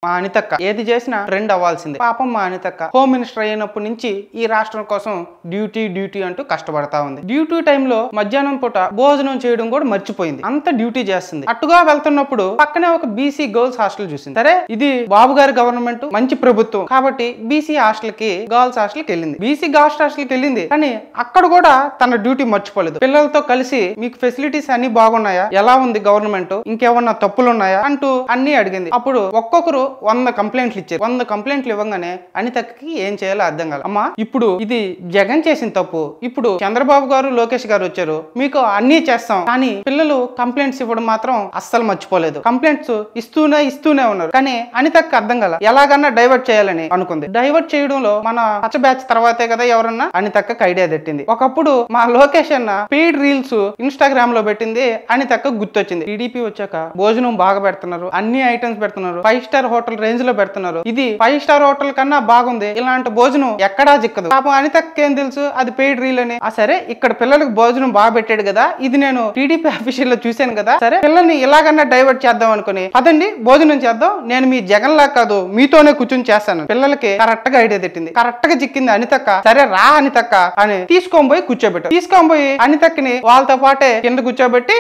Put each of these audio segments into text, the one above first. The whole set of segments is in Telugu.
మా అనితక్క ఏది చేసినా ట్రెండ్ అవ్వాల్సిందే. పాపం మా అనితక్క హోమ్ మినిస్టర్ అయినప్పటి నుంచి ఈ రాష్ట్రం కోసం డ్యూటీ అంటూ కష్టపడతా ఉంది. డ్యూటీ టైంలో మధ్యాహ్నం పూట భోజనం చేయడం కూడా మర్చిపోయింది. అంత డ్యూటీ చేస్తుంది. అట్టుగా వెళ్తున్నప్పుడు పక్కనే ఒక బీసీ గర్ల్స్ హాస్టల్ చూసింది. సరే ఇది బాబు గారి గవర్నమెంట్ మంచి ప్రభుత్వం కాబట్టి బీసీ హాస్టల్ కి గర్ల్స్ హాస్టల్ కి వెళ్ళింది. బీసీ గర్ల్స్ హాస్టల్ కి వెళ్ళింది. కానీ అక్కడ కూడా తన డ్యూటీ మర్చిపోలేదు. పిల్లలతో కలిసి మీకు ఫెసిలిటీస్ అన్ని బాగున్నాయా, ఎలా ఉంది గవర్నమెంట్, ఇంకేమన్నా తప్పులు ఉన్నాయా అంటూ అన్ని అడిగింది. అప్పుడు ఒక్కొక్కరు 100 కంప్లైంట్లు ఇచ్చారు. 100 కంప్లైంట్లు ఇవ్వగానే అనితకి ఏం చేయాలో అర్థం కాదు. అమ్మా ఇప్పుడు ఇది జగన్ చేసిన తప్పు, ఇప్పుడు చంద్రబాబు గారు లోకేష్ గారు వచ్చారు, మీకు అన్ని చేస్తాం, కానీ పిల్లలు కంప్లైంట్స్ ఇవ్వడం మాత్రం అస్సలు మర్చిపోలేదు. కంప్లైంట్స్ ఇస్తూనే ఉన్నారు. కానీ అనితకి అర్థం కాల, ఎలాగన్నా డైవర్ట్ చేయాలని అనుకుంది. డైవర్ట్ చేయడంలో మన పచ్చ బ్యాచ్ తర్వాతే కదా ఎవరన్నా అనితకి ఐడియా తెట్టింది. ఒకప్పుడు మా లోకేష్ అన్న పెయిడ్ రీల్స్ ఇన్స్టాగ్రామ్ లో పెట్టింది అనితకి గుర్తొచ్చింది. టీడీపీ వచ్చాక భోజనం బాగా పెడుతున్నారు, అన్ని ఐటమ్స్ పెడుతున్నారు, 5 స్టార్ హోటల్ రేంజ్ లో పెడుతున్నారు. ఇది 5 స్టార్ హోటల్ కన్నా బాగుంది, ఇలాంటి భోజనం ఎక్కడా చిక్కదు. పాపం అనితకి ఏం తెలుసు అది పెయిడ్ రీల్ అని. సరే ఇక్కడ పిల్లలకు భోజనం బాగా పెట్టాడు కదా, ఇది నేను టీడీపీ ఆఫీషియల్ లో చూశాను కదా, సరే పిల్లల్ని ఇలాగన్నా డైవర్ట్ చేద్దాం అనుకుని పదండి భోజనం చేద్దాం, నేను మీ జగన్ లా కాదు మీతోనే కూర్చొని చేస్తాను. పిల్లలకి కరెక్ట్ గా ఐడియా తెట్టింది. కరెక్ట్ గా చిక్కింది అనితక్క. సరే రా అనితక్క అని తీసుకొని పోయి కూర్చోబెట్టారు. తీసుకొని పోయి అనితక్ని వాళ్ళతో పాటే కింద కూర్చోబెట్టి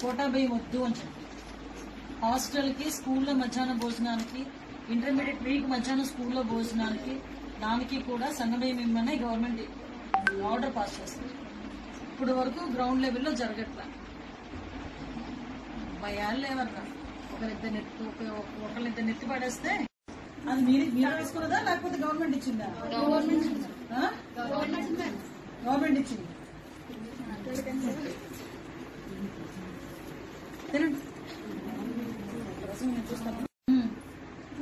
కోటా బియ్యం వద్దు అని చెప్పి హాస్టల్ కి స్కూల్లో మధ్యాహ్నం భోజనానికి, ఇంటర్మీడియట్ వీక్ మధ్యాహ్నం స్కూల్లో భోజనానికి దానికి కూడా సన్నబియ్యం ఇమ్మని గవర్నమెంట్ ఆర్డర్ పాస్ చేస్తుంది. ఇప్పుడు వరకు గ్రౌండ్ లెవెల్లో జరగట్లా. భయాలు లేవన్నా, ఒకరిద్దరు నెత్తి పడేస్తే అది మీరు తీసుకున్నదా లేకపోతే గవర్నమెంట్ ఇచ్చిందా? గవర్నమెంట్ ఇచ్చింది.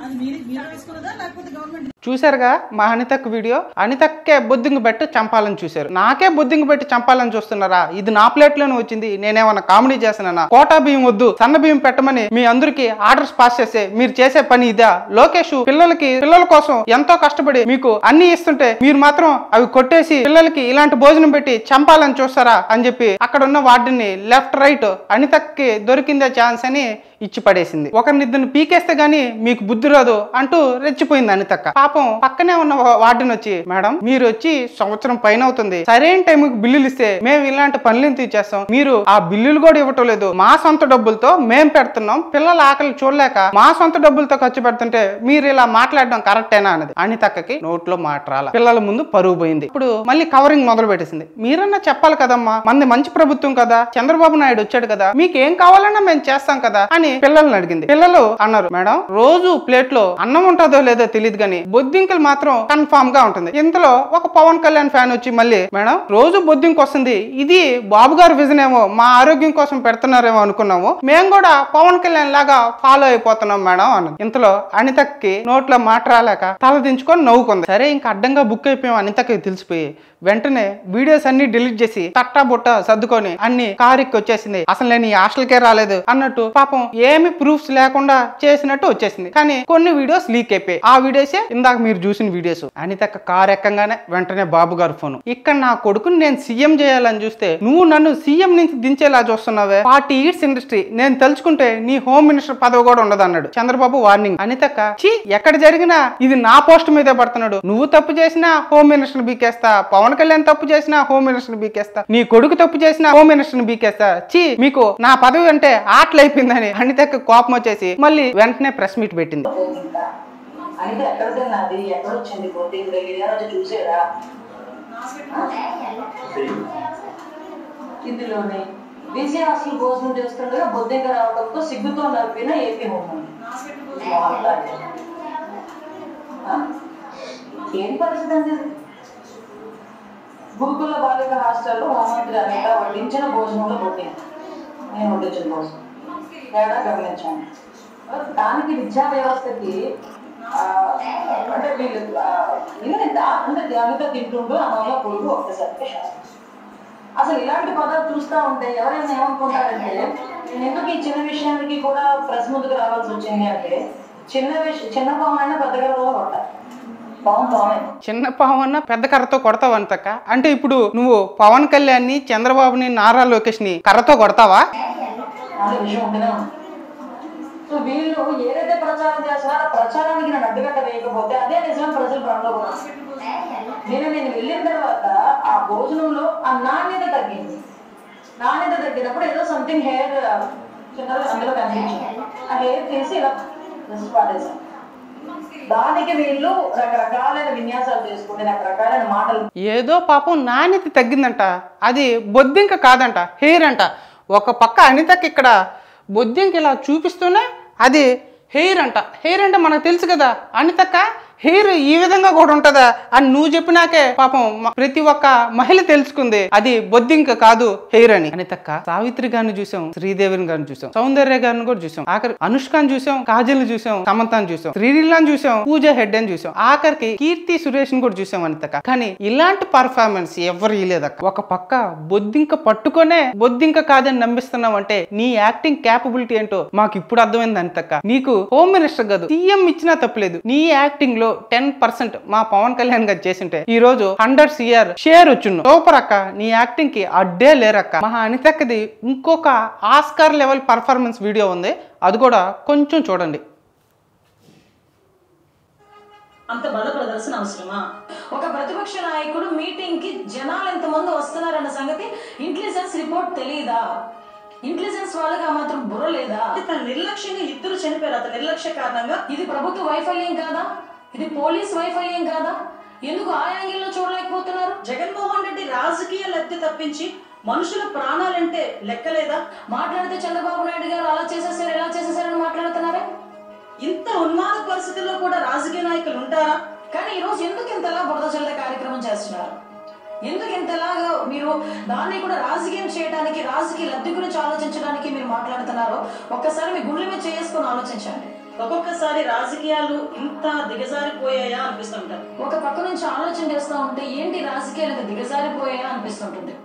అది మీరు తీసుకున్నదా లేకపోతే గవర్నమెంట్? చూసారుగా మా అనితక్ వీడియో. అనితక్కే బొద్దింగు పెట్టి చంపాలని చూశారు, నాకే బొద్దింగు పెట్టి చంపాలని చూస్తున్నారా? ఇది నా ప్లేట్ లోనే వచ్చింది, నేనేమన్నా కామెడీ చేస్తున్నానా? కోటా బియ్యం వద్దు సన్న బియ్యం పెట్టమని మీ అందరికి ఆర్డర్స్ పాస్ చేసే మీరు చేసే పని ఇదా? లోకేష్ పిల్లల కోసం ఎంతో కష్టపడి మీకు అన్ని ఇస్తుంటే మీరు మాత్రం అవి కొట్టేసి పిల్లలకి ఇలాంటి భోజనం పెట్టి చంపాలని చూస్తారా అని చెప్పి అక్కడ ఉన్న వార్డుని లెఫ్ట్ రైట్ అనితక్కి దొరికిందే ఛాన్స్ అని ఇచ్చి పడేసింది. ఒకరినిద్దరిని పీకేస్తే గానీ మీకు బుద్ధి రాదు అంటూ రెచ్చిపోయింది అనితక్క. పాపం పక్కనే ఉన్న వార్డుని వచ్చి, మేడం మీరు వచ్చి సంవత్సరం పైన అవుతుంది, సరైన టైంకి బిల్లులు ఇస్తే మేము ఇలాంటి పనులు తీసేస్తాం, మీరు ఆ బిల్లులు కూడా ఇవ్వటం లేదు, మా సొంత డబ్బులతో మేం పెడుతున్నాం, పిల్లల ఆకలి చూడలేక మా సొంత డబ్బులతో ఖర్చు పెడుతుంటే మీరు ఇలా మాట్లాడడం కరెక్టేనా అన్నది. అనితక్కకి నోట్లో మాట రాల, పిల్లల ముందు పరువు పోయింది. ఇప్పుడు మళ్ళీ కవరింగ్ మొదలు పెట్టేసింది. మీరన్నా చెప్పాలి కదమ్మా, మంది మంచి ప్రభుత్వం కదా, చంద్రబాబు నాయుడు వచ్చాడు కదా, మీకు ఏం కావాలన్నా మేము చేస్తాం కదా అని పిల్లల్ని అడిగింది. పిల్లలు అన్నారు, మేడం రోజు ప్లేట్ లో అన్నం ఉంటుందో లేదో తెలియదు కానీ బొద్దింకలు మాత్రం కన్ఫామ్ గా ఉంటుంది. ఇంతలో ఒక పవన్ కళ్యాణ్ ఫ్యాన్ వచ్చి మళ్ళీ, మేడం రోజు బొద్దింక వస్తుంది, ఇది బాబు గారి విజన్ ఏమో, మా ఆరోగ్యం కోసం పెడుతున్నారేమో అనుకున్నాము, మేము కూడా పవన్ కళ్యాణ్ లాగా ఫాలో అయిపోతున్నాం మేడం అన్నది. ఇంతలో అనితక్కి నోట్లో మాట రాలేక తల దించుకొని నవ్వుకుంది. సరే ఇంకా అడ్డంగా బుక్ అయిపోయాం అనితకి తెలిసిపోయి వెంటనే వీడియోస్ అన్ని డిలీట్ చేసి తట్టా బుట్ట సర్దుకొని అన్ని కారికి వచ్చేసింది. అసలు నేను ఈ హాస్టల్కే రాలేదు అన్నట్టు పాపం ఏమి ప్రూఫ్స్ లేకుండా చేసినట్టు వచ్చేసింది. కానీ కొన్ని వీడియోస్ లీక్ అయిపోయి ఆ వీడియోసే ఇందాక మీరు చూసిన వీడియోస్. అనితక్క కారు ఎక్కంగానే వెంటనే బాబు గారు ఫోన్, ఇక్కడ నా కొడుకుని నేను సీఎం చేయాలని చూస్తే నువ్వు నన్ను సీఎం నుంచి దించేలా చూస్తున్నావే, 40 years ఇండస్ట్రీ, నేను తలుచుకుంటే నీ హోమ్ మినిస్టర్ పదవి కూడా ఉండదు అన్నాడు చంద్రబాబు వార్నింగ్. అనితక్క చీ ఎక్కడ జరిగినా ఇది నా పోస్ట్ మీదే పడుతున్నాడు, నువ్వు తప్పు చేసినా హోమ్ మినిస్టర్ బీకేస్తా, పవన్ కళ్యాణ్ తప్పు చేసినా హోమ్ మినిస్టర్ బీకేస్తా, నీ కొడుకు తప్పు చేసినా హోమ్ మినిస్టర్ బీకేస్తా, చీ మీకు నా పదవి అంటే ఆటలైపోయిందని అనితక్క కోపం వచ్చేసి మళ్ళీ వెంటనే ప్రెస్ మీట్ పెట్టింది. ఇందులోనే బీసీ హాస్టల్ భోజనం చేస్తుండగా బొద్దింక రావడంతో సిగ్గుతో నడిపిన ఏపీ హోం. ఏం పరిస్థితి అండి? గురుకుల బాలిక హాస్టల్లో హోంమంత్రి అనిత వడ్డించిన భోజనంలో బొద్దింక, నేను వడ్డించిన భోజనం తేడా గమనించాను. దానికి విద్యా వ్యవస్థకి అంటే వీళ్ళు అనిత తింటుండు అన్నంలో పొడుగు ఒక్కసారి అసలు ఇలాంటి పదాలు చూస్తూ ఉంటే ఎవరైనా ఏమనుకుంటారంటే నేను ఎందుకు ఈ చిన్న విషయానికి కూడా ప్రెస్ ముందుకు రావాల్సి వచ్చింది అంటే చిన్న పామైనా పెద్దగా కొట్టాలి. చిన్న పావన్న పెద్ద కర్రతో కొడతావు అనితక్క. అంటే ఇప్పుడు నువ్వు పవన్ కళ్యాణ్ ని, చంద్రబాబుని, నారా లోకేష్ ని కర్రతో కొడతావా? సో వీళ్ళు ఏదైతే ప్రచారం చేస్తారో ఆ ప్రచారానికి నన్ను అడ్డుగట్ట వేయకపోతే అదే నిజం ప్రజలు భ్రమలో కూడా. నేను వెళ్ళిన తర్వాత ఆ భోజనంలో ఆ నాణ్యత తగ్గింది. నాణ్యత తగ్గినప్పుడు ఏదో సంథింగ్ హెయిర్ చిన్నది అందులో కనిపించింది. ఆ హెయిర్ తీసి ఇలా జస్ట్ పాడేసాను. దానికి వీళ్ళు రకరకాలైన విన్యాసాలు చేసుకుని రకరకాలైన మాటలు. ఏదో పాపం నాణ్యత తగ్గిందంట, అది బొద్దింక కాదంట, హెయిర్ అంట. ఒక పక్క అనితకి ఇక్కడ బొద్దింక ఇలా చూపిస్తూనే అది హెయిర్ అంట. హెయిర్ అంటే మనకు తెలుసు కదా అనితక్క, హెయిర్ ఈ విధంగా కూడా ఉంటుందా అని నువ్వు చెప్పినాకే పాపం ప్రతి ఒక్క మహిళ తెలుసుకుంది అది బొద్దింక కాదు హెయిర్ అని. అనితక్క సావిత్రి గారిని చూసాం, శ్రీదేవిని గారిని చూసాం, సౌందర్య గారిని కూడా చూసాం, ఆఖరి అనుష్కని చూసాం, కాజల్ చూసాం, సమంతాన్ని చూసాం, శ్రీలీలని చూసాం, పూజా హెడ్ అని చూసాం, ఆఖరికి కీర్తి సురేష్ ని కూడా చూసాం అనితక్క. కానీ ఇలాంటి పర్ఫార్మెన్స్ ఎవరు ఇయ్యలేదక్క. ఒక పక్క బొద్దింక పట్టుకొనే బొద్దింక కాదని నమ్మిస్తున్నావు అంటే నీ యాక్టింగ్ క్యాపబిలిటీ ఏంటో మాకు ఇప్పుడు అర్థమైంది అనితక్క. నీకు హోమ్ మినిస్టర్ కాదు, సీఎం ఇచ్చినా తప్పలేదు. నీ యాక్టింగ్ లో 10% మా పవన్ కళ్యాణ్ గారు చేసింటే ఈ రోజు 100 CR షేర్ వచ్చును. సూపర్ అక్క, నీ యాక్టింగ్ కి అడ్డే లేరక్క. మా అనితక్కది ఇంకొక ఆస్కార్ లెవెల్ పర్ఫార్మెన్స్ వీడియో ఉంది, అది కూడా కొంచెం చూడండి. అంత బల ప్రదర్శన అవసరమా? ఒక ప్రతిపక్ష నాయకుడు మీటింగ్ కి జనాలు ఎంతమంది వస్తున్నారన్న సంగతి ఇంటెలిజెన్స్ రిపోర్ట్ తెలియదా? ఇంటెలిజెన్స్ వాళ్ళకి ఆ మాత్రం బుర్ర లేదా? తన నిర్లక్ష్యంగా ఇద్దరు చనిపోయారు. అతని నిర్లక్ష్య కారణంగా. ఇది ప్రభుత్వ వైఫల్యం కాదా? ఇది పోలీస్ వైఫల్యం కాదా? ఎందుకు ఆ యాంగిల్లో చూడలేకపోతున్నారు? జగన్మోహన్ రెడ్డి రాజకీయ లబ్ధి తప్పించి మనుషుల ప్రాణాలంటే లెక్కలేదా? మాట్లాడితే చంద్రబాబు నాయుడు గారు అలా చేసేసారు, ఎలా చేసేసారని మాట్లాడుతున్నారే. ఇంత ఉన్మాద పరిస్థితుల్లో కూడా రాజకీయ నాయకులు ఉంటారా? కానీ ఈ రోజు ఎందుకు ఇంతలా బురద చల్లే కార్యక్రమం చేస్తున్నారు? ఎందుకు ఇంతలాగా మీరు దాన్ని కూడా రాజకీయం చేయడానికి, రాజకీయ లబ్ధి గురించి ఆలోచించడానికి మీరు మాట్లాడుతున్నారో ఒక్కసారి మీ గుండెల మీద చేసుకొని ఆలోచించండి. ఒక్కొక్కసారి రాజకీయాలు ఇంత దిగజారిపోయాయా అనిపిస్తుంటారు. ఒక పక్క నుంచి ఆలోచన చేస్తూ ఉంటే ఏంటి రాజకీయాలకు దిగజారిపోయాయా అనిపిస్తుంటుంది.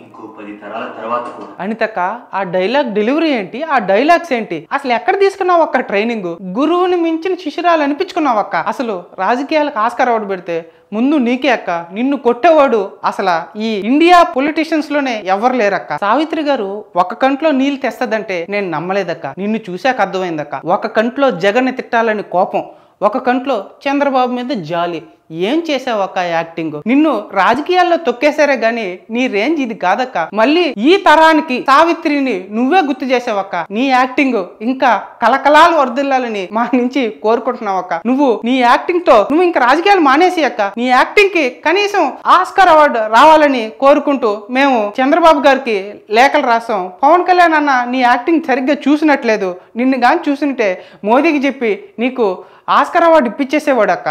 ఇంకో 10 తరాల తర్వాత అనితక్క ఆ డైలాగ్ డెలివరీ ఏంటి, ఆ డైలాగ్స్ ఏంటి, అసలు ఎక్కడ తీసుకున్నావు అక్క ట్రైనింగ్? గురువుని మించిన శిష్యురాలు అనిపించుకున్నావు అక్క. అసలు రాజకీయాలకు ఆస్కార్ అవార్డు పెడితే ముందు నీకే అక్క. నిన్ను కొట్టేవాడు అసలు ఈ ఇండియా పొలిటీషియన్స్ లోనే ఎవరు లేరక్క. సావిత్రి గారు ఒక కంట్లో నీళ్ళు తెస్తదంటే నేను నమ్మలేదక్క. నిన్ను చూశాక అర్థమైందక్క. ఒక కంట్లో జగన్ తిట్టాలని కోపం, ఒక కంట్లో చంద్రబాబు మీద జాలి. ఏం చేసావు అక్క యాక్టింగ్? నిన్ను రాజకీయాల్లో తొక్కేశారే గాని నీ రేంజ్ ఇది కాదక్క. మళ్ళీ ఈ తరానికి సావిత్రిని నువ్వే గుర్తు చేసావక్క. నీ యాక్టింగ్ ఇంకా కలకలాలు వర్దిల్లాలని మా నుంచి కోరుకుంటున్నావక్క. నువ్వు నీ యాక్టింగ్ తో నువ్వు ఇంకా రాజకీయాలు మానేసి అక్క. నీ యాక్టింగ్ కి కనీసం ఆస్కార్ అవార్డు రావాలని కోరుకుంటూ మేము చంద్రబాబు గారికి లేఖలు రాసాం. పవన్ కళ్యాణ్ అన్న నీ యాక్టింగ్ సరిగ్గా చూసినట్లేదు, నిన్ను గాని చూసింటే మోదీకి చెప్పి నీకు ఆస్కార్ అవార్డు ఇప్పించేసేవాడు అక్క.